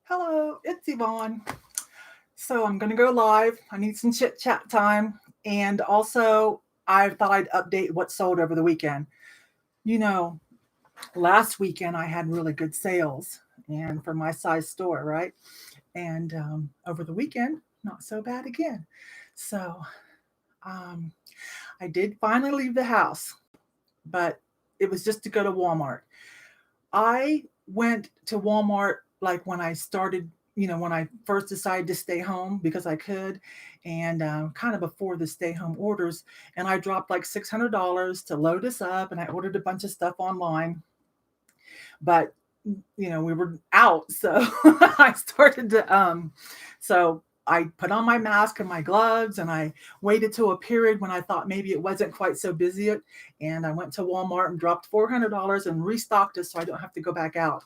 Hello, it's Yvonne. So I'm going to go live. I need some chit chat time. And also, I thought I'd update what sold over the weekend. You know, last weekend I had really good sales and for my size store, right? And over the weekend, not so bad again. So um, I did finally leave the house, but it was just to go to Walmart. I went to Walmart like when I started, when I first decided to stay home because I could, and kind of before the stay home orders. And I dropped like $600 to load us up, and I ordered a bunch of stuff online. But we were out, so I started to so I put on my mask and my gloves, and I waited to a period when I thought maybe it wasn't quite so busy, and I went to Walmart and dropped $400 and restocked it so I don't have to go back out.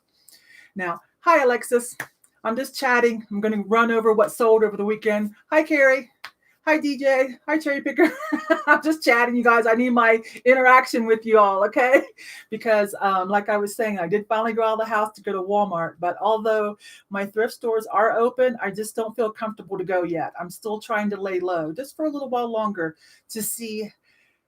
Now, hi Alexis, I'm just chatting. I'm going to run over what sold over the weekend. Hi Carrie. Hi DJ. Hi Cherry Picker. I'm just chatting, you guys. I need my interaction with you all, okay? Because, like I was saying, I did finally go out of the house to go to Walmart. But although my thrift stores are open, I just don't feel comfortable to go yet. I'm still trying to lay low just for a little while longer to see,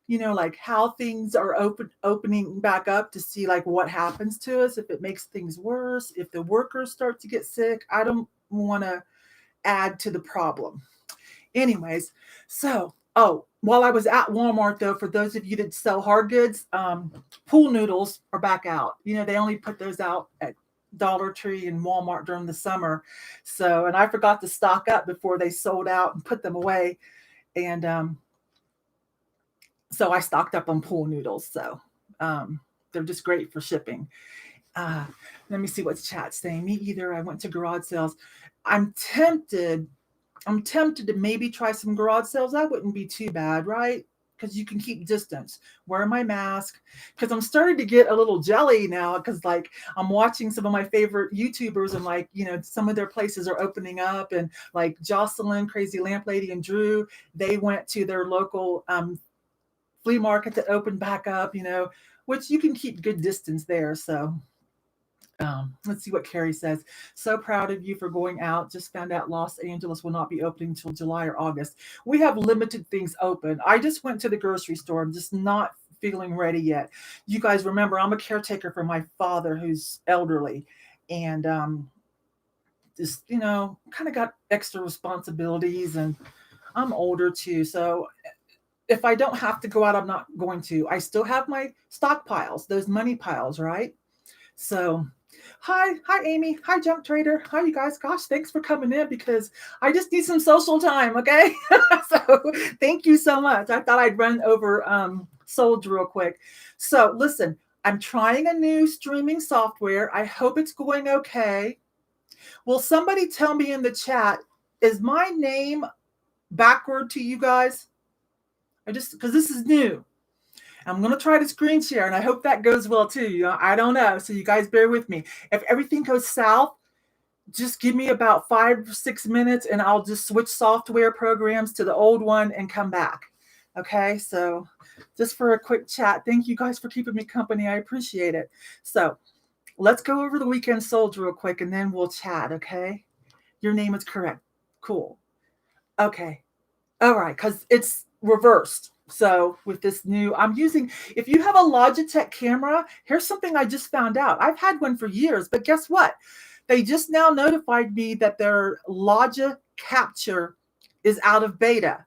like how things are opening back up, to see like what happens to us, if it makes things worse, if the workers start to get sick. I don't want to add to the problem. Anyways, so while I was at Walmart, though, for those of you that sell hard goods, pool noodles are back out. They only put those out at Dollar Tree and Walmart during the summer. So, and I forgot to stock up before they sold out and put them away. And so I stocked up on pool noodles. So they're just great for shipping. Uh, Let me see what's chat saying. Me either. I went to garage sales. I'm tempted I'm tempted to maybe try some garage sales. That wouldn't be too bad, right? Because you can keep distance, wear my mask. Because I'm starting to get a little jelly now. Because like I'm watching some of my favorite YouTubers, and like some of their places are opening up, and like Jocelyn, Crazy Lamp Lady, and Drew, they went to their local flea market that opened back up. Which you can keep good distance there. So let's see what Carrie says. So proud of you for going out. Just found out Los Angeles will not be opening until July or August. We have limited things open. I just went to the grocery store. I'm just not feeling ready yet. You guys remember, I'm a caretaker for my father who's elderly, and just, kind of got extra responsibilities, and I'm older too. So if I don't have to go out, I'm not going to. I still have my stockpiles, those money piles, right? So hi Amy, hi Junk Trader, hi you guys. Gosh, thanks for coming in because I just need some social time, okay? So thank you so much. I thought I'd run over sold real quick. So listen, I'm trying a new streaming software. I hope it's going okay. Will somebody tell me in the chat, is my name backward to you guys? Because this is new. I'm going to try to screen share, and I hope that goes well too. I don't know. So you guys bear with me. If everything goes south, just give me about 5 or 6 minutes, and I'll just switch software programs to the old one and come back. Okay, so just for a quick chat. Thank you guys for keeping me company. I appreciate it. So let's go over the weekend sold real quick, and then we'll chat, okay? Your name is correct. Cool. Okay. All right, because it's reversed. So with this new, I'm using, if you have a Logitech camera, here's something I just found out. I've had one for years, but guess what? They just now notified me that their Logi Capture is out of beta,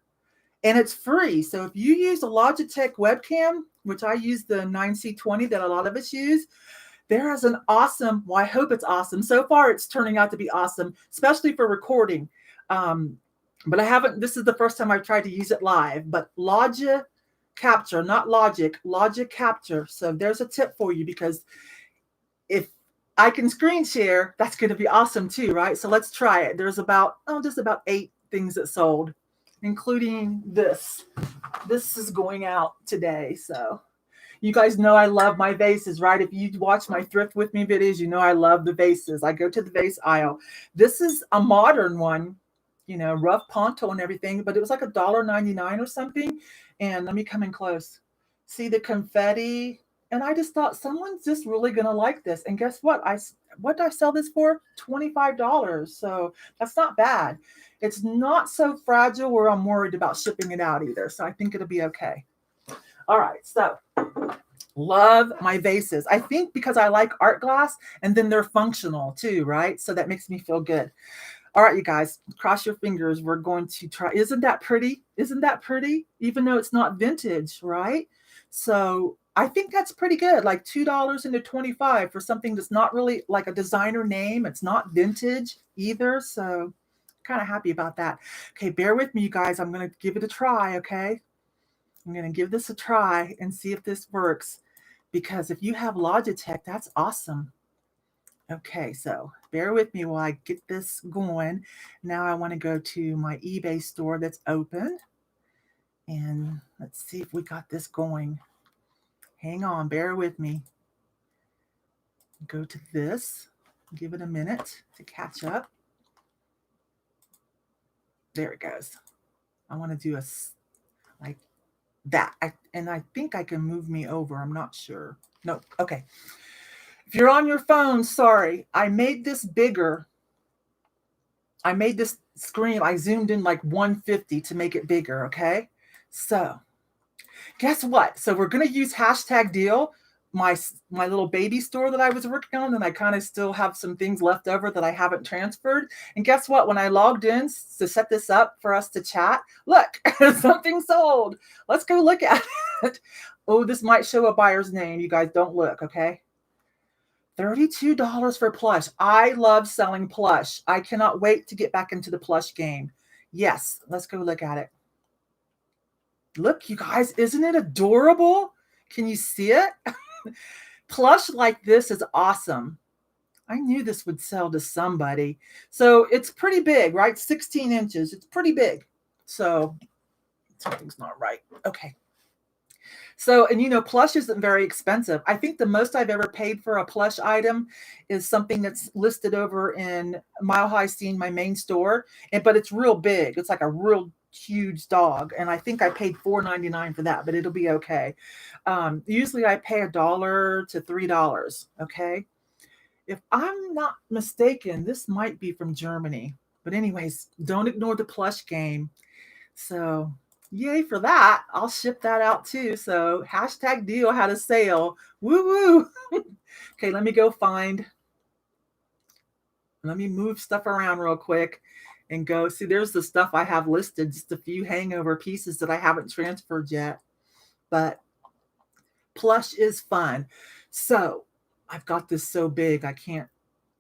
and it's free. So if you use a Logitech webcam, which I use the 9C20 that a lot of us use, there is an awesome, well, I hope it's awesome. So far, it's turning out to be awesome, especially for recording. But I haven't, this is the first time I've tried to use it live, but Logi Capture, not Logic, Logi Capture. So there's a tip for you, because if I can screen share, that's going to be awesome too, right? So let's try it. There's just about 8 things that sold, including this. This is going out today. So you guys know I love my vases, right? If you watch my Thrift With Me videos, you know I love the vases. I go to the vase aisle. This is a modern one, rough ponto and everything, but it was like $1.99 or something. And let me come in close. See the confetti And I just thought someone's just really going to like this. And guess what? What did I sell this for? $25. So that's not bad. It's not so fragile where I'm worried about shipping it out either. So I think it'll be okay. All right. So love my vases. I think because I like art glass, and then they're functional too, right? So that makes me feel good. All right, you guys, cross your fingers. We're going to try. Isn't that pretty? Isn't that pretty? Even though it's not vintage, right? So I think that's pretty good. Like $2 into 25 for something that's not really like a designer name. It's not vintage either. So kind of happy about that. Okay, bear with me, you guys. I'm going to give it a try, okay? I'm going to give this a try and see if this works. Because if you have Logitech, that's awesome. Okay, so bear with me while I get this going. Now I want to go to my eBay store that's open. And let's see if we got this going. Hang on, bear with me. Go to this. Give it a minute to catch up. There it goes. I want to do a like that. And I think I can move me over. I'm not sure. No, okay. If you're on your phone, sorry, I made this bigger. I made this screen, I zoomed in like 150 to make it bigger, okay? So, guess what? So we're going to use hashtag deal, my little baby store that I was working on, and I kind of still have some things left over that I haven't transferred. And guess what? When I logged in to set this up for us to chat, look, something sold. Let's go look at it. Oh, this might show a buyer's name. You guys don't look, okay? $32 for plush. I love selling plush. I cannot wait to get back into the plush game. Yes, let's go look at it. Look, you guys, isn't it adorable? Can you see it? Plush like this is awesome. I knew this would sell to somebody. So it's pretty big, right? 16 inches. It's pretty big. So something's not right. Okay. So, and you know, plush isn't very expensive. I think the most I've ever paid for a plush item is something that's listed over in Mile High Scene, my main store. But it's real big. It's like a real huge dog. And I think I paid $4.99 for that, but it'll be okay. Usually I pay $1 to $3. Okay. If I'm not mistaken, this might be from Germany. But anyways, don't ignore the plush game. So yay for that. I'll ship that out too. So hashtag deal had a sale. Woo woo. Okay, let me go find. Let me move stuff around real quick and go. See, there's the stuff I have listed. Just a few hangover pieces that I haven't transferred yet. But plush is fun. So I've got this so big I can't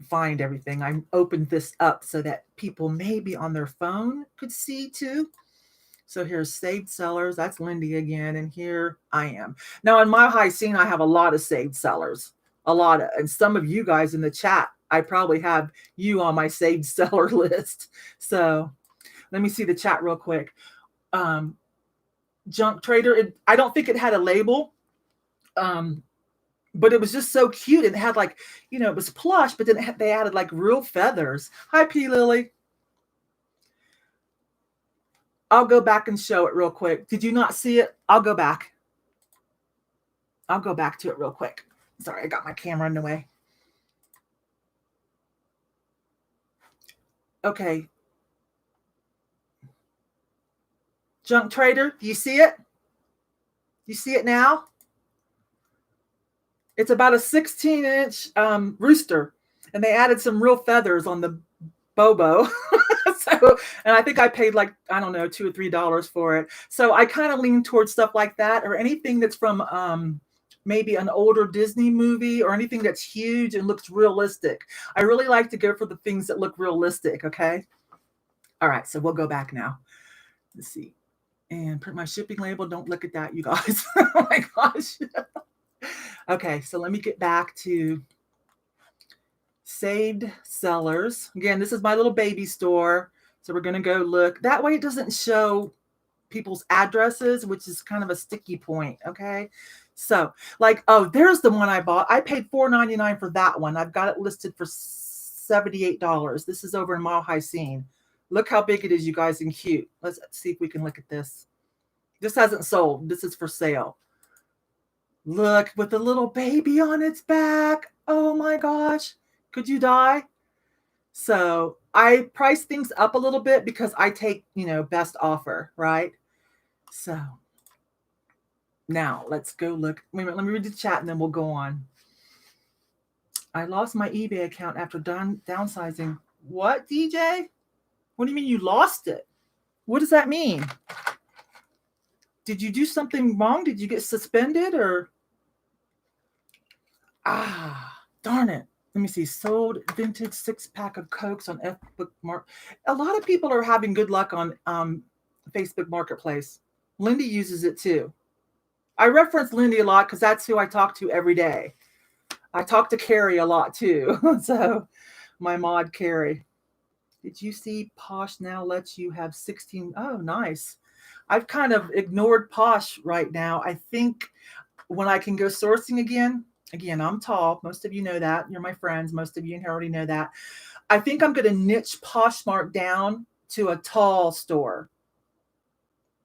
find everything. I opened this up so that people maybe on their phone could see too. So here's saved sellers. That's Lindy again. And here I am. Now in my high scene, I have a lot of saved sellers. A lot of, and some of you guys in the chat, I probably have you on my saved seller list. So let me see the chat real quick. Junk Trader, I don't think it had a label. But it was just so cute. It had like, you know, it was plush, but then they added like real feathers. Hi, P. Lily. I'll go back and show it real quick. Did you not see it? I'll go back. I'll go back to it real quick. Sorry, I got my camera in the way. Okay. Junk Trader, do you see it? You see it now? It's about a 16-inch rooster, and they added some real feathers on the bobo. So, and I think I paid like, I don't know, $2 or $3 for it. So I kind of lean towards stuff like that, or anything that's from maybe an older Disney movie, or anything that's huge and looks realistic. I really like to go for the things that look realistic. Okay. All right. So we'll go back now. Let's see. And print my shipping label. Don't look at that, you guys. Oh my gosh. Okay. So let me get back to saved sellers. Again, this is my little baby store. So we're going to go look. That way it doesn't show people's addresses, which is kind of a sticky point. Okay. So like, oh, there's the one I bought. I paid $4.99 for that one. I've got it listed for $78. This is over in Mile High Scene. Look how big it is, you guys, and cute. Let's see if we can look at this. This hasn't sold. This is for sale. Look, with the little baby on its back. Oh my gosh. Could you die? So I price things up a little bit because I take, best offer, right? So now let's go look. Wait a minute, let me read the chat and then we'll go on. I lost my eBay account after downsizing. What, DJ? What do you mean you lost it? What does that mean? Did you do something wrong? Did you get suspended or? Darn it. Let me see. Sold vintage 6-pack of Cokes on Facebook A lot of people are having good luck on Facebook Marketplace. Lindy uses it too. I reference Lindy a lot because that's who I talk to every day. I talk to Carrie a lot too. So my mod Carrie. Did you see Posh now lets you have 16? Oh, nice. I've kind of ignored Posh right now. I think when I can go sourcing again, I'm tall. Most of you know that. You're my friends. Most of you already know that. I think I'm going to niche Poshmark down to a tall store.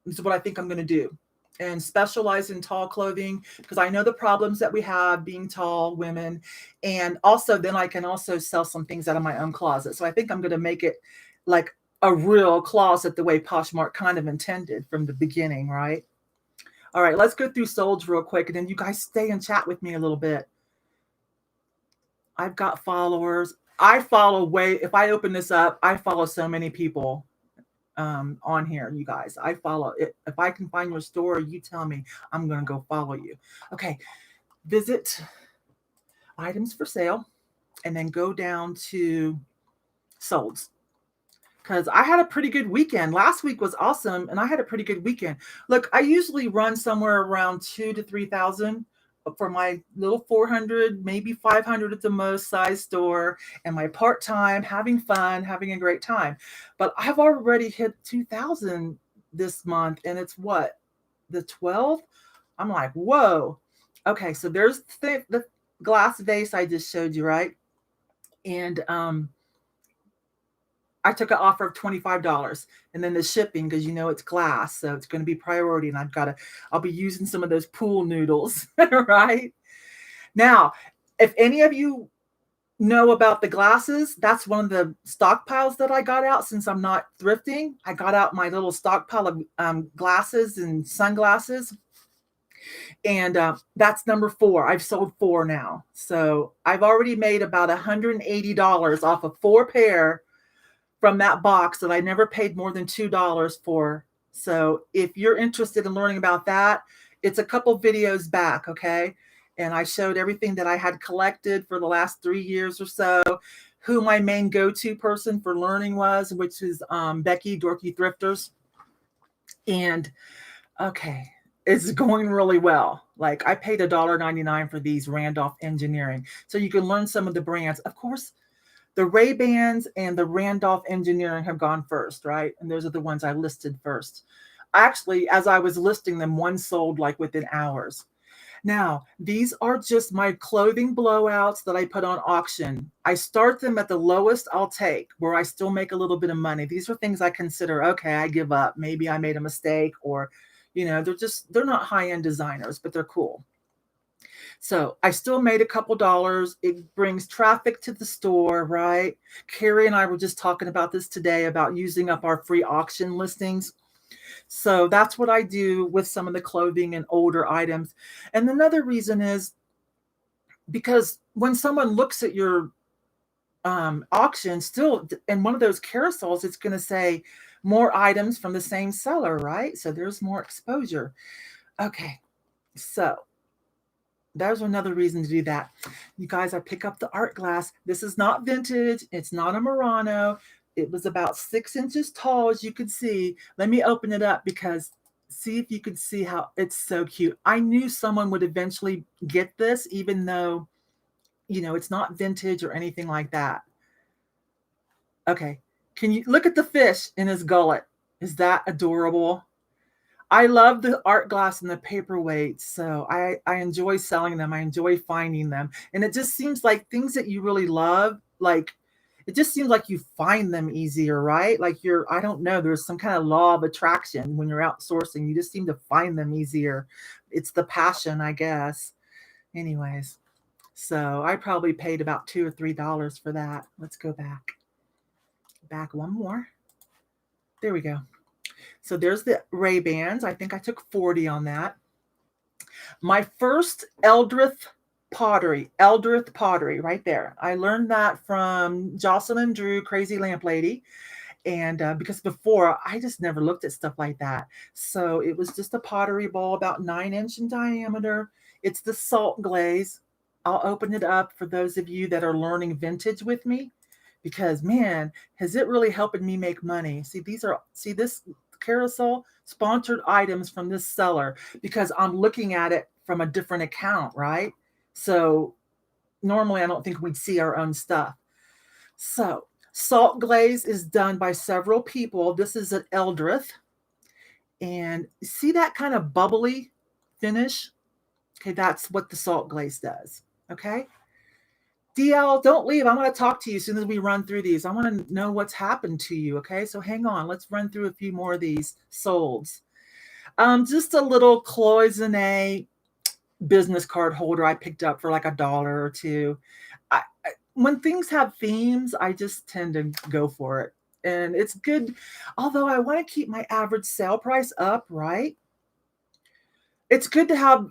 This is what I think I'm going to do. And specialize in tall clothing because I know the problems that we have being tall women. And also then I can also sell some things out of my own closet. So I think I'm going to make it like a real closet the way Poshmark kind of intended from the beginning, right? All right, let's go through solds real quick and then you guys stay and chat with me a little bit. I've got followers. If I open this up, I follow so many people. On here, you guys. I follow it. If I can find your store, you tell me, I'm going to go follow you. Okay. Visit items for sale and then go down to solds. Because I had a pretty good weekend. Last week was awesome, and I had a pretty good weekend. Look, I usually run somewhere around 2,000 to 3,000 for my little 400, maybe 500 at the most size store, and my part-time, having fun, having a great time. But I've already hit 2,000 this month, and it's what? The 12th? I'm like, whoa. Okay, so there's the glass vase I just showed you, right? And I took an offer of $25 and then the shipping, because it's glass, so it's going to be priority. And I'll be using some of those pool noodles, right? Now, if any of you know about the glasses, that's one of the stockpiles that I got out since I'm not thrifting. I got out my little stockpile of glasses and sunglasses. And that's number 4. I've sold 4 now. So I've already made about $180 off of 4 pair from that box that I never paid more than $2 for. So if you're interested in learning about that, it's a couple videos back, okay? And I showed everything that I had collected for the last 3 years or so, who my main go-to person for learning was, which is Becky, Dorky Thrifters. And okay, it's going really well. Like I paid $1.99 for these Randolph Engineering. So you can learn some of the brands. Of course, the Ray-Bans and the Randolph Engineering have gone first, right? And those are the ones I listed first. Actually, as I was listing them, one sold like within hours. Now, these are just my clothing blowouts that I put on auction. I start them at the lowest I'll take, where I still make a little bit of money. These are things I consider, okay, I give up. Maybe I made a mistake, or, they're not high-end designers, but they're cool. So I still made a couple dollars. It brings traffic to the store, right? Carrie and I were just talking about this today, about using up our free auction listings. So that's what I do with some of the clothing and older items. And another reason is because when someone looks at your auction, still in one of those carousels, it's going to say more items from the same seller, right? So there's more exposure. Okay, so there's another reason to do that. You guys, I pick up the art glass. This is not vintage. It's not a Murano. It was about 6 inches tall, as you can see. Let me open it up because see if you can see how it's so cute. I knew someone would eventually get this, even though, it's not vintage or anything like that. Okay. Can you look at the fish in his gullet? Is that adorable? I love the art glass and the paperweights, so I enjoy selling them. I enjoy finding them. And it just seems like things that you really love, like it just seems like you find them easier, right? Like I don't know, there's some kind of law of attraction when you're outsourcing. You just seem to find them easier. It's the passion, I guess. Anyways, so I probably paid about $2 or $3 for that. Let's go back one more. There we go. So there's the Ray-Bans. I think I took 40 on that. My first Eldrith pottery right there. I learned that from Jocelyn Drew, Crazy Lamp Lady. And because before I just never looked at stuff like that. So it was just a pottery bowl about 9-inch in diameter. It's the salt glaze. I'll open it up for those of you that are learning vintage with me, because man, has it really helping me make money. See this carousel sponsored items from this seller, because I'm looking at it from a different account, right? So normally I don't think we'd see our own stuff. So salt glaze is done by several people. This is an Eldrith. And see that kind of bubbly finish? Okay, that's what the salt glaze does. Okay. DL, don't leave. I want to talk to you as soon as we run through these. I want to know what's happened to you. Okay, so hang on. Let's run through a few more of these solds. Just a little cloisonne business card holder I picked up for like $1 or $2. When things have themes, I just tend to go for it. And it's good. Although I want to keep my average sale price up, right? It's good to have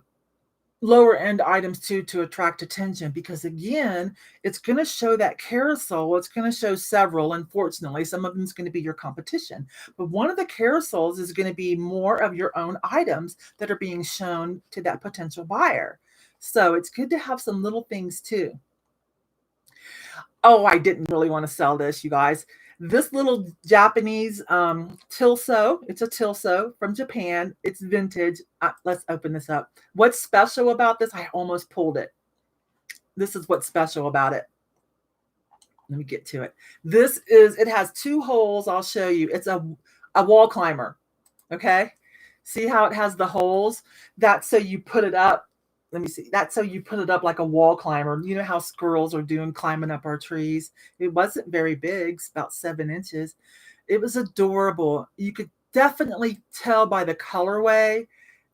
lower end items too to attract attention, because again, it's going to show that carousel. It's going to show several. Unfortunately, some of them is going to be your competition, but one of the carousels is going to be more of your own items that are being shown to that potential buyer. So it's good to have some little things too. Oh, I didn't really want to sell this, you guys. This little Japanese tilso, it's a tilso from Japan. It's vintage. Let's open this up. What's special about this? I almost pulled it. This is what's special about it. Let me get to it. It has 2 holes. I'll show you. It's a wall climber. Okay. See how it has the holes? That's so you put it up. Let me see. That's so you put it up like a wall climber. You know how squirrels are doing climbing up our trees. It wasn't very big, it's about 7 inches. It was adorable. You could definitely tell by the colorway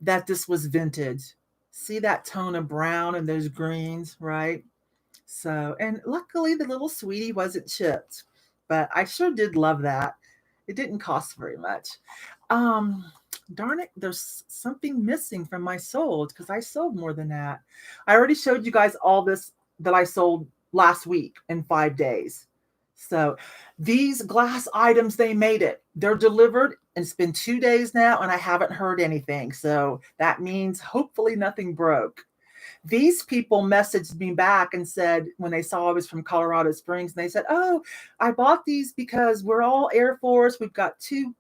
that this was vintage. See that tone of brown and those greens, right? So, and luckily the little sweetie wasn't chipped, but I sure did love that. It didn't cost very much. Darn it, there's something missing from my sold, because I sold more than that. I already showed you guys all this that I sold last week in 5 days. So these glass items, they made it. They're delivered, and it's been 2 days now, and I haven't heard anything. So that means hopefully nothing broke. These people messaged me back and said, when they saw I was from Colorado Springs, and they said, oh, I bought these because we're all Air Force. We've got two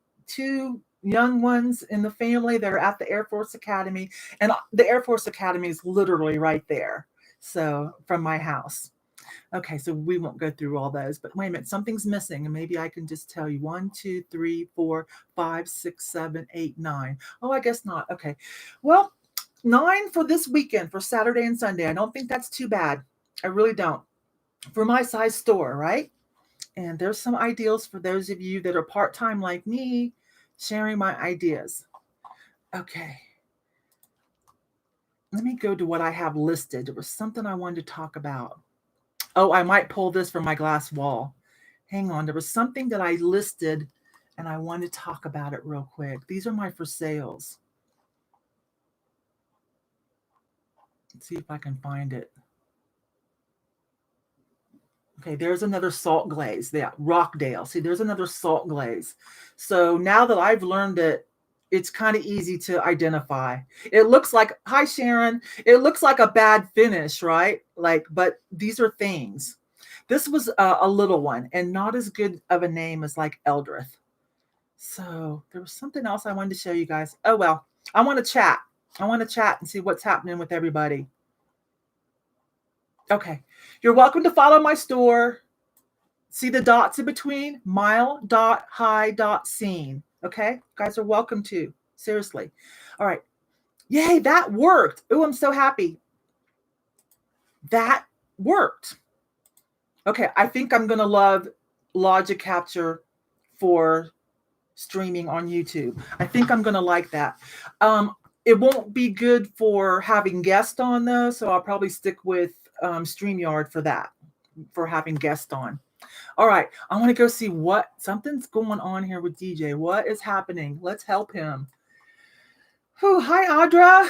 young ones in the family that are at the Air Force Academy. And the Air Force Academy is literally right there. So from my house. Okay, so we won't go through all those, but wait a minute, something's missing. And maybe I can just tell you 1, 2, 3, 4, 5, 6, 7, 8, 9. Oh, I guess not. Okay. Well, 9 for this weekend, for Saturday and Sunday. I don't think that's too bad. I really don't. For my size store, right? And there's some ideals for those of you that are part-time like me, sharing my ideas. Okay. Let me go to what I have listed. There was something I wanted to talk about. Oh, I might pull this from my glass wall. Hang on. There was something that I listed, and I wanted to talk about it real quick. These are my for sales. Let's see if I can find it. Okay, there's another salt glaze. Yeah, Rockdale. See, there's another salt glaze. So now that I've learned it, it's kind of easy to identify. It looks like, hi Sharon, it looks like a bad finish, right? Like, but these are things. This was a little one and not as good of a name as like Eldrith. So there was something else I wanted to show you guys. Oh, well, I want to chat. I want to chat and see what's happening with everybody. Okay. You're welcome to follow my store. See the dots in between? Mile.high.scene. Okay. You guys are welcome to. Seriously. All right. Yay, that worked. Oh, I'm so happy. That worked. Okay. I think I'm going to love Logic Capture for streaming on YouTube. I think I'm going to like that. It won't be good for having guests on though, so I'll probably stick with StreamYard for that, for having guests on. All right, I want to go see what something's going on here with DJ. What is happening? Let's help him. Oh, hi, Audra.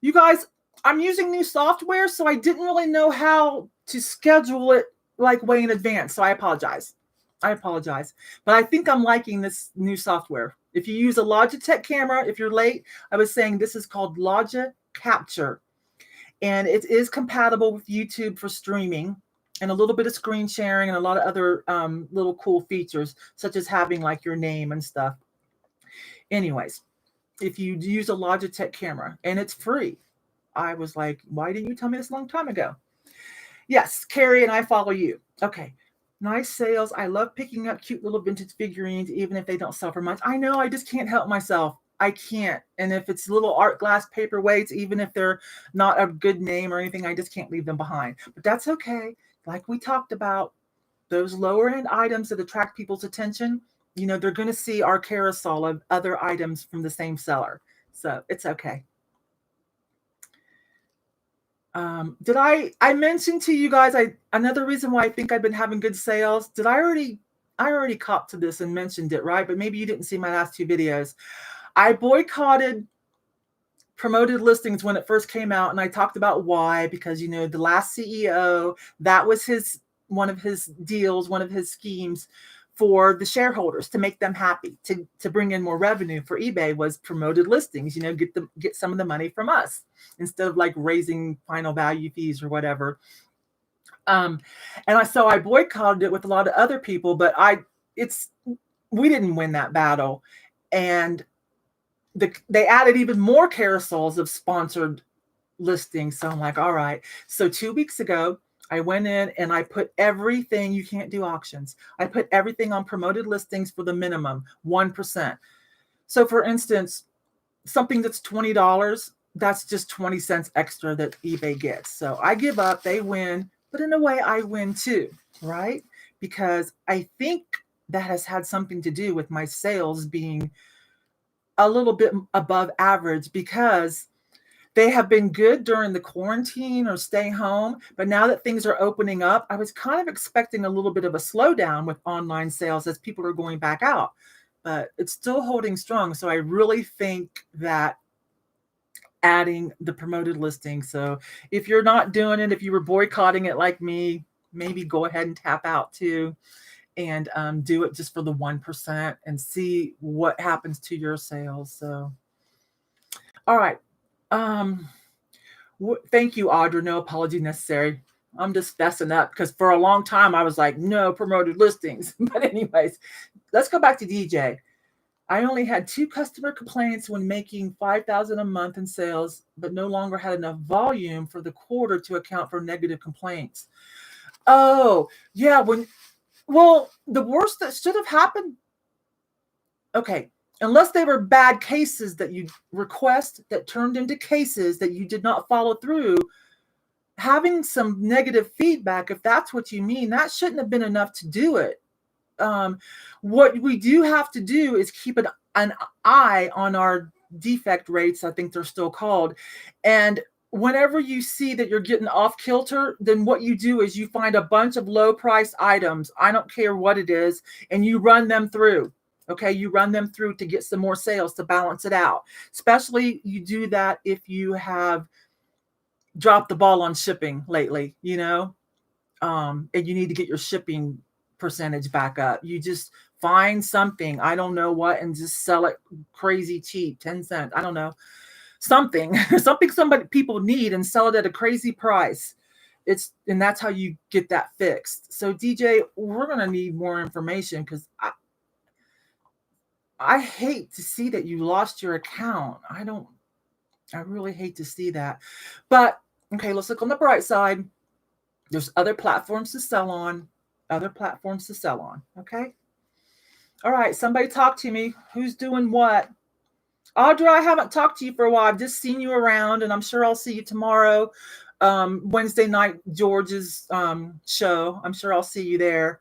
You guys, I'm using new software, so I didn't really know how to schedule it like way in advance. So I apologize. But I think I'm liking this new software. If you use a Logitech camera, if you're late, I was saying this is called Logic Capture. And it is compatible with YouTube for streaming and a little bit of screen sharing and a lot of other little cool features, such as having like your name and stuff. Anyways, if you use a Logitech camera and it's free, I was like, why didn't you tell me this a long time ago? Yes, Carrie and I follow you. Okay. Nice sales. I love picking up cute little vintage figurines, even if they don't sell for much. I know, I just can't help myself. I can't. And if it's little art glass paperweights, even if they're not a good name or anything, I just can't leave them behind. But that's okay. Like we talked about, those lower end items that attract people's attention, you know, they're going to see our carousel of other items from the same seller. So it's okay. Did I mention to you guys, another reason why I think I've been having good sales, I already copped to this and mentioned it, right? But maybe you didn't see my last two videos. I boycotted promoted listings when it first came out. And I talked about why, because, you know, the last CEO, that was one of his deals, one of his schemes for the shareholders to make them happy, to bring in more revenue for eBay was promoted listings, you know, get some of the money from us instead of like raising final value fees or whatever. So I boycotted it with a lot of other people, but we didn't win that battle. And they added even more carousels of sponsored listings. So I'm like, all right. So 2 weeks ago, I went in and I put everything, you can't do auctions. I put everything on promoted listings for the minimum, 1%. So for instance, something that's $20, that's just 20 cents extra that eBay gets. So I give up, they win, but in a way I win too, right? Because I think that has had something to do with my sales being a little bit above average, because they have been good during the quarantine or stay home. But now that things are opening up, I was kind of expecting a little bit of a slowdown with online sales as people are going back out. But it's still holding strong. So I really think that adding the promoted listing. So if you're not doing it, if you were boycotting it like me, maybe go ahead and tap out too and do it just for the 1% and see what happens to your sales. So, all right. Thank you, Audra. No apology necessary. I'm just fessing up because for a long time I was like, no promoted listings. But anyways, let's go back to DJ. I only had 2 customer complaints when making $5,000 a month in sales, but no longer had enough volume for the quarter to account for negative complaints. Oh, yeah. Well, the worst that should have happened. Okay. Unless they were bad cases that you request that turned into cases that you did not follow through, having some negative feedback, if that's what you mean, that shouldn't have been enough to do it. What we do have to do is keep an eye on our defect rates, I think they're still called. And whenever you see that you're getting off kilter, then what you do is you find a bunch of low price items, I don't care what it is, and you run them through. Okay, you run them through to get some more sales to balance it out. Especially you do that if you have dropped the ball on shipping lately, you know, and you need to get your shipping percentage back up. You just find something, I don't know what, and just sell it crazy cheap, 10 cents. I don't know, something people need and sell it at a crazy price. And that's how you get that fixed. So DJ, we're going to need more information because I hate to see that you lost your account. I really hate to see that. But okay, let's look on the bright side. There's other platforms to sell on. Okay. All right. Somebody talk to me. Who's doing what? Audra, I haven't talked to you for a while. I've just seen you around, and I'm sure I'll see you tomorrow. Wednesday night, George's show. I'm sure I'll see you there.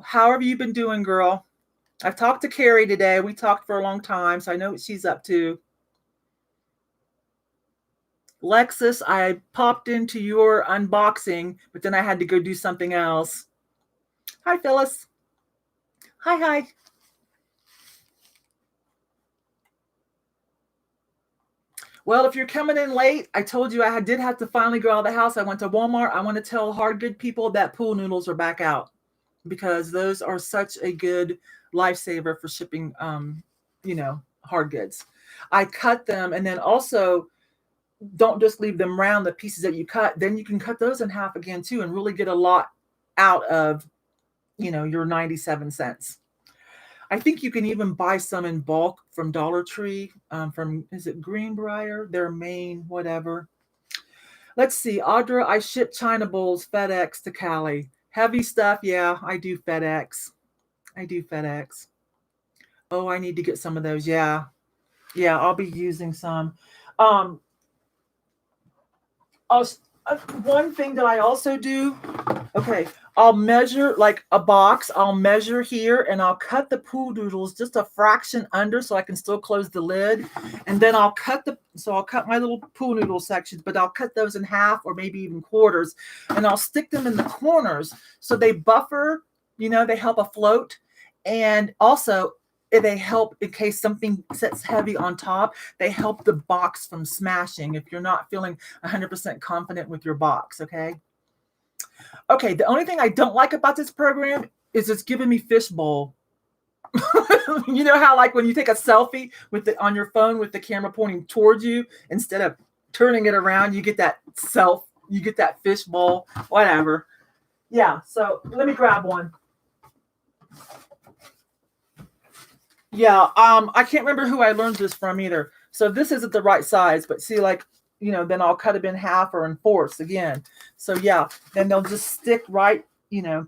How have you been doing, girl? I've talked to Carrie today. We talked for a long time, so I know what she's up to. Lexus, I popped into your unboxing, but then I had to go do something else. Hi, Phyllis. Hi, hi. Well, if you're coming in late, I told you I did have to finally go out of the house. I went to Walmart. I want to tell hard good people that pool noodles are back out because those are such a good lifesaver for shipping, hard goods. I cut them, and then also don't just leave them round, the pieces that you cut. Then you can cut those in half again too and really get a lot out of, your 97 cents. I think you can even buy some in bulk from Dollar Tree, is it Greenbrier, their main whatever. Let's see, Audra, I ship China bowls FedEx to Cali. Heavy stuff, yeah, I do FedEx. Oh, I need to get some of those, yeah. Yeah, I'll be using some. Um, I'll, one thing that I also do, okay, I'll measure like a box. I'll measure here and I'll cut the pool noodles just a fraction under so I can still close the lid. And then I'll cut my little pool noodle sections, but I'll cut those in half or maybe even quarters. And I'll stick them in the corners so they buffer, they help afloat. And also, they help in case something sits heavy on top. They help the box from smashing if you're not feeling 100% confident with your box, okay? Okay, the only thing I don't like about this program is it's giving me fishbowl. You know how like when you take a selfie on your phone with the camera pointing towards you instead of turning it around, you get that fishbowl, whatever. Yeah, so let me grab one. Yeah, I can't remember who I learned this from either. So this isn't the right size, but see, like, then I'll cut it in half or in fourths again. So yeah, then they'll just stick right,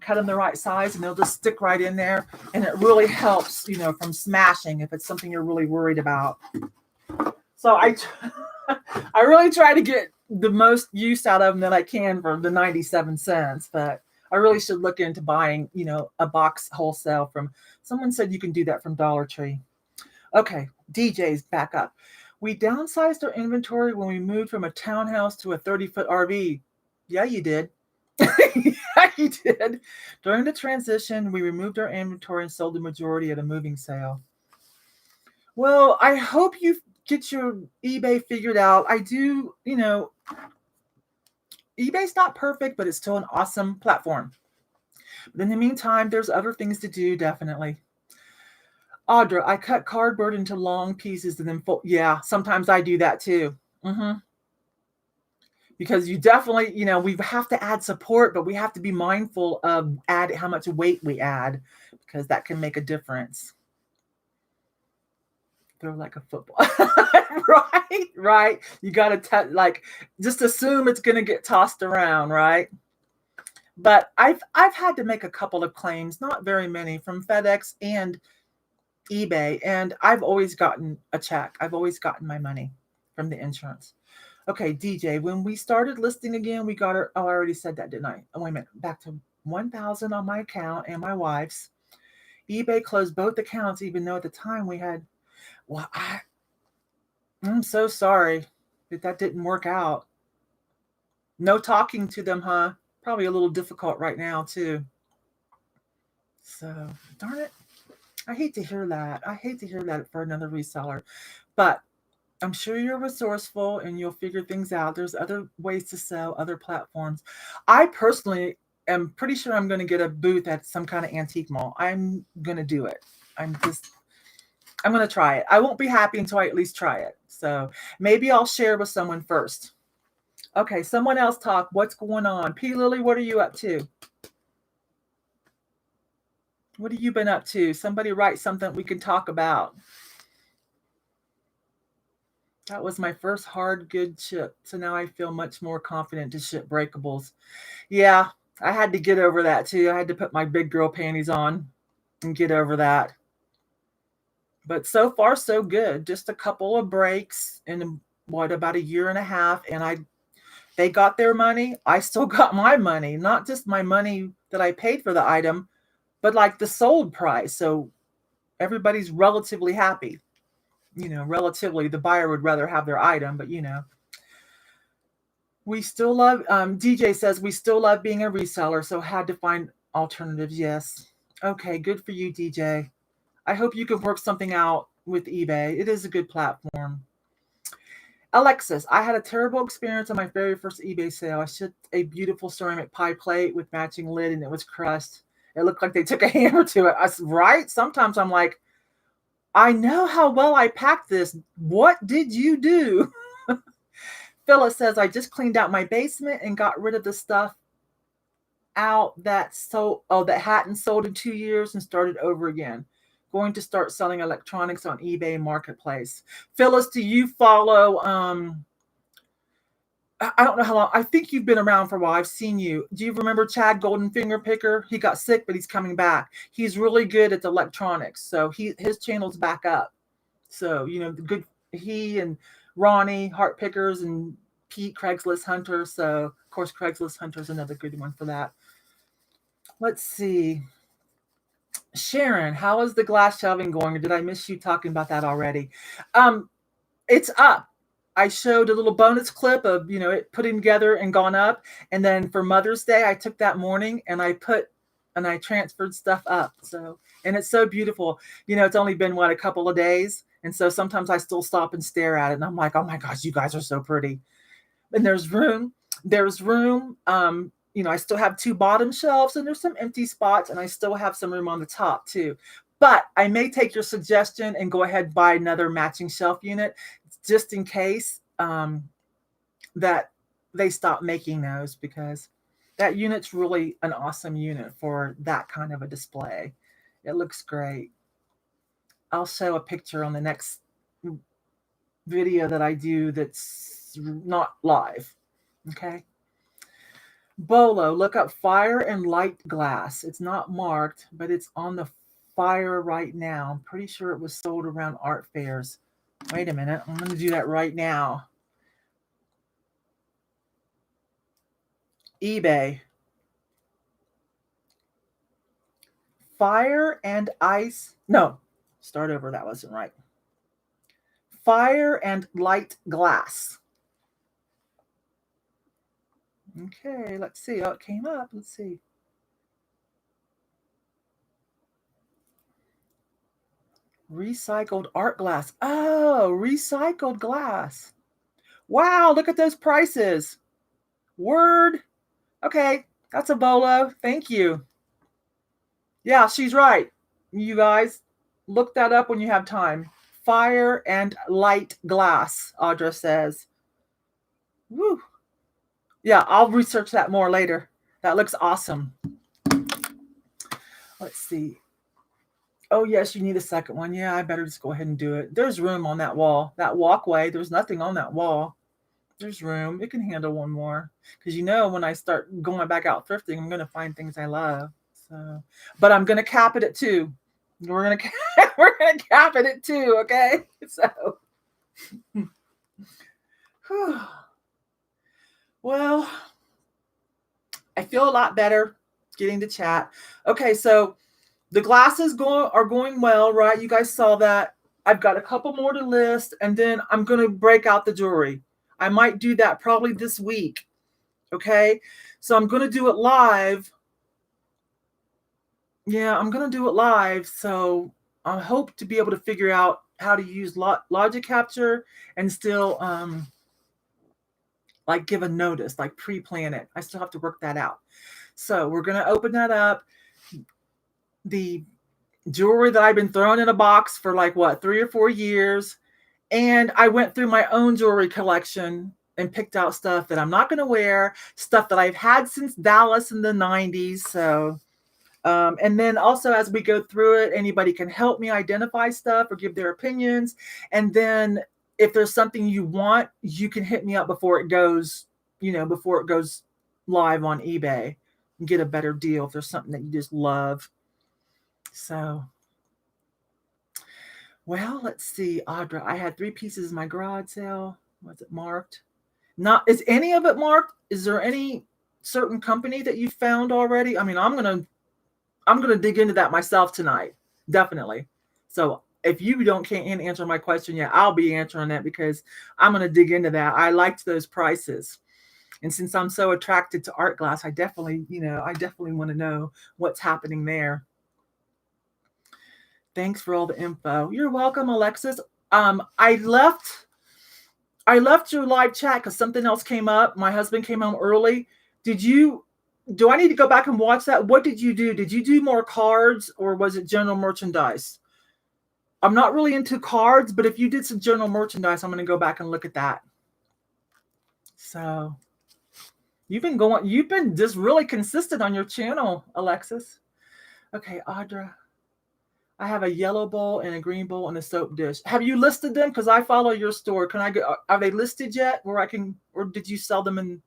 cut them the right size and they'll just stick right in there. And it really helps, from smashing if it's something you're really worried about. So I really try to get the most use out of them that I can for the 97 cents, but I really should look into buying, a box wholesale from, someone said you can do that from Dollar Tree. Okay, DJ's back up. We downsized our inventory when we moved from a townhouse to a 30-foot RV. Yeah, you did. Yeah, you did. During the transition, we removed our inventory and sold the majority at a moving sale. Well, I hope you get your eBay figured out. I do, eBay's not perfect, but it's still an awesome platform. But in the meantime, there's other things to do, definitely. Audra, I cut cardboard into long pieces and then fold. Yeah, sometimes I do that too. Because you definitely, we have to add support, but we have to be mindful of how much weight we add because that can make a difference. Throw like a football. Right. You got to just assume it's going to get tossed around, right? But I've had to make a couple of claims, not very many, from FedEx and eBay, and I've always gotten a check. I've always gotten my money from the insurance. Okay, DJ, when we started listing again, we got our, I already said that, didn't I? Oh, wait a minute, back to 1,000 on my account and my wife's. eBay closed both accounts, even though at the time we had, well, I'm so sorry that didn't work out. No talking to them, huh? Probably a little difficult right now, too. So, darn it. I hate to hear that. I hate to hear that for another reseller. But I'm sure you're resourceful and you'll figure things out. There's other ways to sell, other platforms. I personally am pretty sure I'm going to get a booth at some kind of antique mall. I'm going to do it. I'm going to try it. I won't be happy until I at least try it. So maybe I'll share with someone first. Okay, someone else talk. What's going on? P. Lily, what are you up to? What have you been up to? Somebody write something we can talk about. That was my first hard good ship. So now I feel much more confident to ship breakables. Yeah, I had to get over that too. I had to put my big girl panties on and get over that. But so far, so good. Just a couple of breaks in about a year and a half. And they got their money. I still got my money, not just my money that I paid for the item, but like the sold price. So everybody's relatively happy. Relatively, the buyer would rather have their item, but we still love, DJ says, we still love being a reseller, so had to find alternatives. Yes. Okay, good for you, DJ. I hope you can work something out with eBay. It is a good platform. Alexis, I had a terrible experience on my very first eBay sale. I shipped a beautiful ceramic pie plate with matching lid and it was crushed. It looked like they took a hammer to it. I said, right? Sometimes I'm like, I know how well I packed this. What did you do? Phyllis says, I just cleaned out my basement and got rid of the stuff out that hadn't sold in 2 years and started over again. Going to start selling electronics on eBay Marketplace. Phyllis, do you follow I don't know how long. I think you've been around for a while. I've seen you. Do you remember Chad Golden Finger Picker? He got sick, but he's coming back. He's really good at the electronics. So his channel's back up. So, the good, he and Ronnie, Heart Pickers, and Pete, Craigslist Hunter. So, of course, Craigslist Hunter is another good one for that. Let's see. Sharon, how is the glass shelving going? Or did I miss you talking about that already? It's up. I showed a little bonus clip of, it putting together and gone up. And then for Mother's Day, I took that morning and I transferred stuff up. So, and it's so beautiful. It's only been, a couple of days. And so sometimes I still stop and stare at it. And I'm like, oh my gosh, you guys are so pretty. And there's room. I still have 2 bottom shelves and there's some empty spots and I still have some room on the top too. But I may take your suggestion and go ahead and buy another matching shelf unit just in case that they stop making those, because that unit's really an awesome unit for that kind of a display. It looks great. I'll show a picture on the next video that I do that's not live. Okay. Bolo, look up fire and light glass. It's not marked, but it's on the fire right now. I'm pretty sure it was sold around art fairs. Wait a minute. I'm going to do that right now. eBay. Fire and ice. No, start over. That wasn't right. Fire and light glass. Okay, let's see. Oh, it came up. Let's see. Recycled art glass. Oh, recycled glass. Wow, look at those prices. Word. Okay, that's a bolo. Thank you. Yeah, she's right. You guys, look that up when you have time. Fire and light glass, Audra says. Woo. Yeah, I'll research that more later. That looks awesome. Let's see. Oh, yes, you need a second one. Yeah, I better just go ahead and do it. There's room on that wall. That walkway, there's nothing on that wall. There's room. It can handle one more. Because when I start going back out thrifting, I'm going to find things I love. So, but I'm going to cap it at 2. We're going to cap it at 2, okay? So, well, I feel a lot better getting to chat. Okay, so the glasses are going well, right? You guys saw that. I've got a couple more to list, and then I'm going to break out the jewelry. I might do that probably this week. Okay, so I'm going to do it live. Yeah, I'm going to do it live. So I hope to be able to figure out how to use Logic Capture and still give a notice, pre-plan it. I still have to work that out. So we're going to open that up. The jewelry that I've been throwing in a box for 3 or 4 years. And I went through my own jewelry collection and picked out stuff that I'm not going to wear, stuff that I've had since Dallas in the 90s. So, and then also as we go through it, anybody can help me identify stuff or give their opinions. And then if there's something you want, you can hit me up before it goes live on eBay and get a better deal if there's something that you just love. So, well, let's see, Audra. I had 3 pieces in my garage sale. Was it marked? Is any of it marked? Is there any certain company that you found already? I mean, I'm I'm going to dig into that myself tonight. Definitely. So if you can't answer my question yet, I'll be answering that because I'm going to dig into that. I liked those prices. And since I'm so attracted to art glass, I definitely want to know what's happening there. Thanks for all the info. You're welcome, Alexis. I left your live chat because something else came up. My husband came home early. Do I need to go back and watch that? What did you do? Did you do more cards or was it general merchandise? I'm not really into cards, but if you did some general merchandise, I'm going to go back and look at that. So you've been just really consistent on your channel, Alexis. Okay, Audra. I have a yellow bowl and a green bowl and a soap dish. Have you listed them? Because I follow your store. Can I go? Are they listed yet? Or did you sell them in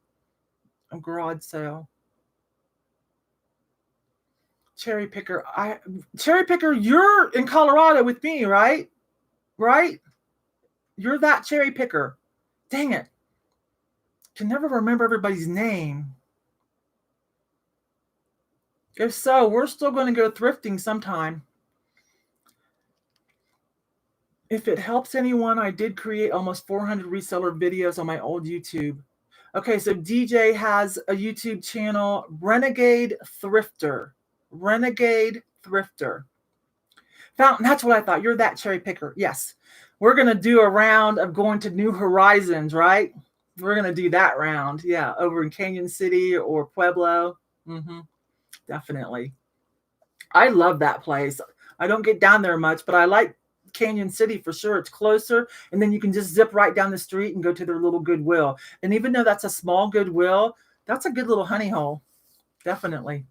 a garage sale? Cherry picker. You're in Colorado with me, right? Right? You're that cherry picker. Dang it. Can never remember everybody's name. If so, we're still going to go thrifting sometime. If it helps anyone, I did create almost 400 reseller videos on my old YouTube. Okay, so DJ has a YouTube channel, Renegade Thrifter. Renegade Thrifter. Fountain, that's what I thought. You're that cherry picker. Yes. We're going to do a round of going to New Horizons, right? We're going to do that round. Yeah, over in Canyon City or Pueblo. Definitely. I love that place. I don't get down there much, but I like Canyon City for sure. It's closer, and then you can just zip right down the street and go to their little Goodwill. And even though that's a small Goodwill, that's a good little honey hole. Definitely.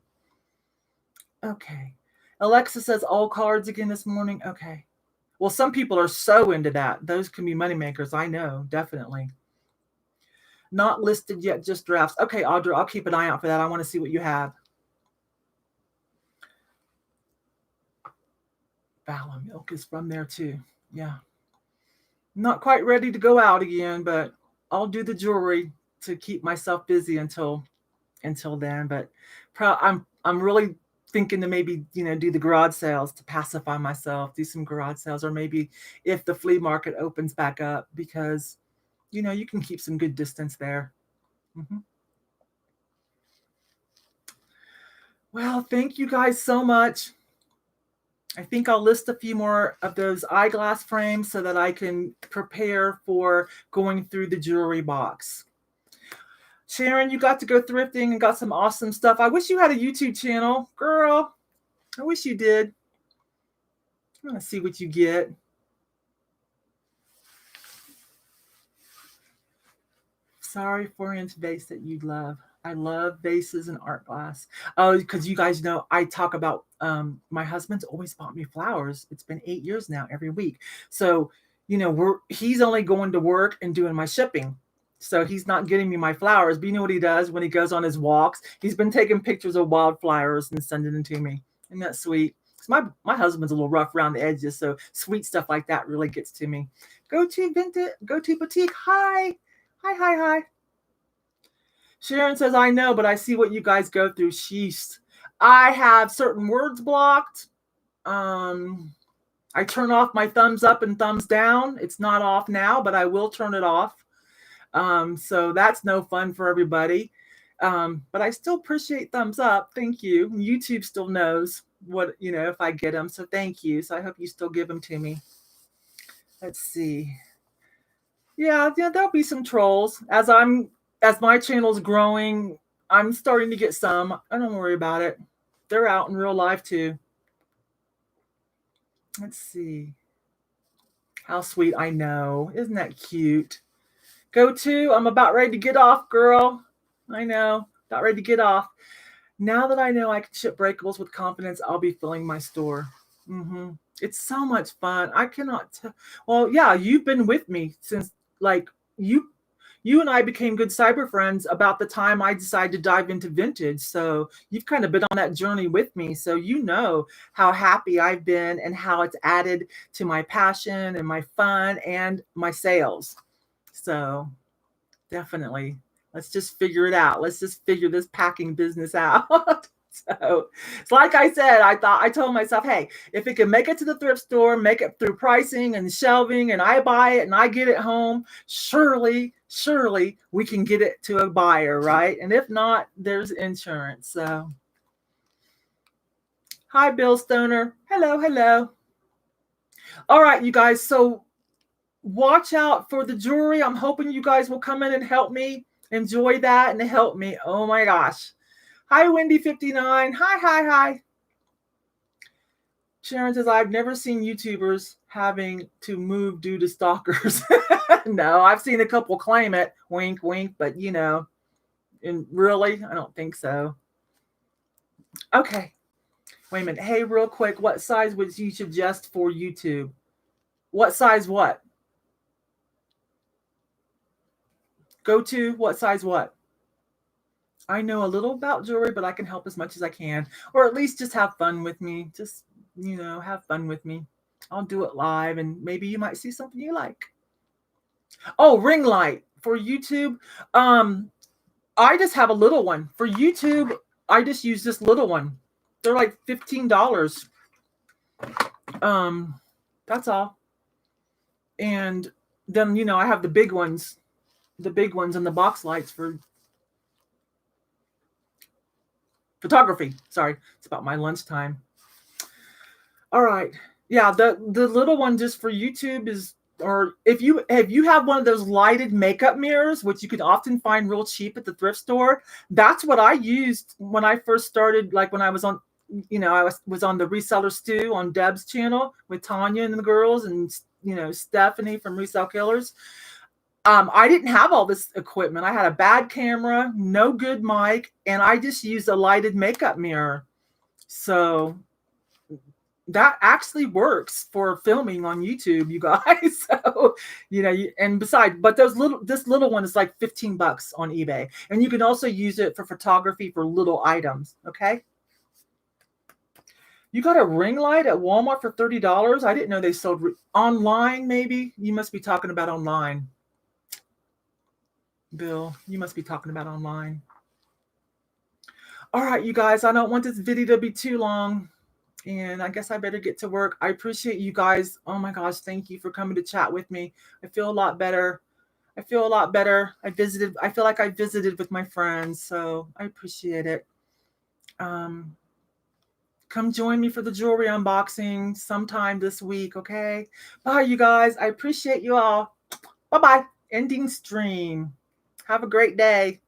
Okay. Alexa says all cards again this morning. Okay. Well, some people are so into that. Those can be money makers. I know. Definitely. Not listed yet, just drafts. Okay, Audra, I'll keep an eye out for that. I want to see what you have. Vala milk is from there too. Yeah. Not quite ready to go out again, but I'll do the jewelry to keep myself busy until then. But I'm really thinking to maybe do the garage sales to pacify myself, do some garage sales, or maybe if the flea market opens back up, because you can keep some good distance there. Well, thank you guys so much. I think I'll list a few more of those eyeglass frames so that I can prepare for going through the jewelry box. Sharon, you got to go thrifting and got some awesome stuff. I wish you had a YouTube channel. Girl, I wish you did. I'm going to see what you get. Sorry, 4-inch vase that you'd love. I love vases and art glass. Oh, because you guys know I talk about my husband's always bought me flowers. It's been 8 years now, every week. So, he's only going to work and doing my shipping. So he's not getting me my flowers. But you know what he does when he goes on his walks? He's been taking pictures of wildflowers and sending them to me. Isn't that sweet? My husband's a little rough around the edges, so sweet stuff like that really gets to me. Go to boutique. Hi. Hi. Sharon says, I know, but I see what you guys go through. Sheesh. I have certain words blocked. I turn off my thumbs up and thumbs down. It's not off now, but I will turn it off. So that's no fun for everybody. But I still appreciate thumbs up. Thank you. YouTube still knows what, if I get them. So thank you. So I hope you still give them to me. Let's see. Yeah, there'll be some trolls. As my channel's growing, I'm starting to get some. I don't worry about it. They're out in real life too. Let's see. How sweet. I know. Isn't that cute? Go to. I'm about ready to get off, girl. I know. About ready to get off. Now that I know I can ship breakables with confidence, I'll be filling my store. It's so much fun. I cannot tell. Well, yeah, you've been with me since you and I became good cyber friends about the time I decided to dive into vintage. So you've kind of been on that journey with me. So you know how happy I've been and how it's added to my passion and my fun and my sales. So definitely, let's just figure it out. Let's just figure this packing business out. So it's like I said, I told myself, hey, if it can make it to the thrift store, make it through pricing and shelving, and I buy it and I get it home, surely we can get it to a buyer, right? And if not, there's insurance. So hi, Bill Stoner. Hello. All right, you guys. So watch out for the jewelry. I'm hoping you guys will come in and help me enjoy that and help me. Oh my gosh. Hi, Wendy59. Hi. Sharon says, I've never seen YouTubers having to move due to stalkers. No, I've seen a couple claim it. Wink, wink. But, and really, I don't think so. Okay. Wait a minute. Hey, real quick, what size would you suggest for YouTube? What size what? Go to what size what? I know a little about jewelry, but I can help as much as I can. Or at least just have fun with me. Just, have fun with me. I'll do it live, and maybe you might see something you like. Oh, ring light for YouTube. I just have a little one. For YouTube, I just use this little one. They're like $15. That's all. And then, I have the big ones and the box lights for photography. Sorry, it's about my lunchtime. All right. Yeah, the little one just for YouTube is, or if you have one of those lighted makeup mirrors, which you can often find real cheap at the thrift store, that's what I used when I first started, like when I was on, I was on the Reseller Stew on Deb's channel with Tanya and the girls and, Stephanie from Resale Killers. I didn't have all this equipment. I had a bad camera, no good mic, and I just used a lighted makeup mirror. So that actually works for filming on YouTube, you guys. So, and besides, but this little one is like $15 on eBay. And you can also use it for photography for little items. Okay. You got a ring light at Walmart for $30? I didn't know they sold online. Maybe you must be talking about online. Bill, you must be talking about online. All right, you guys, I don't want this video to be too long. And I guess I better get to work. I appreciate you guys. Oh my gosh, thank you for coming to chat with me. I feel a lot better. I feel like I visited with my friends, so I appreciate it. Come join me for the jewelry unboxing sometime this week, okay? Bye, you guys. I appreciate you all. Bye-bye. Ending stream. Have a great day.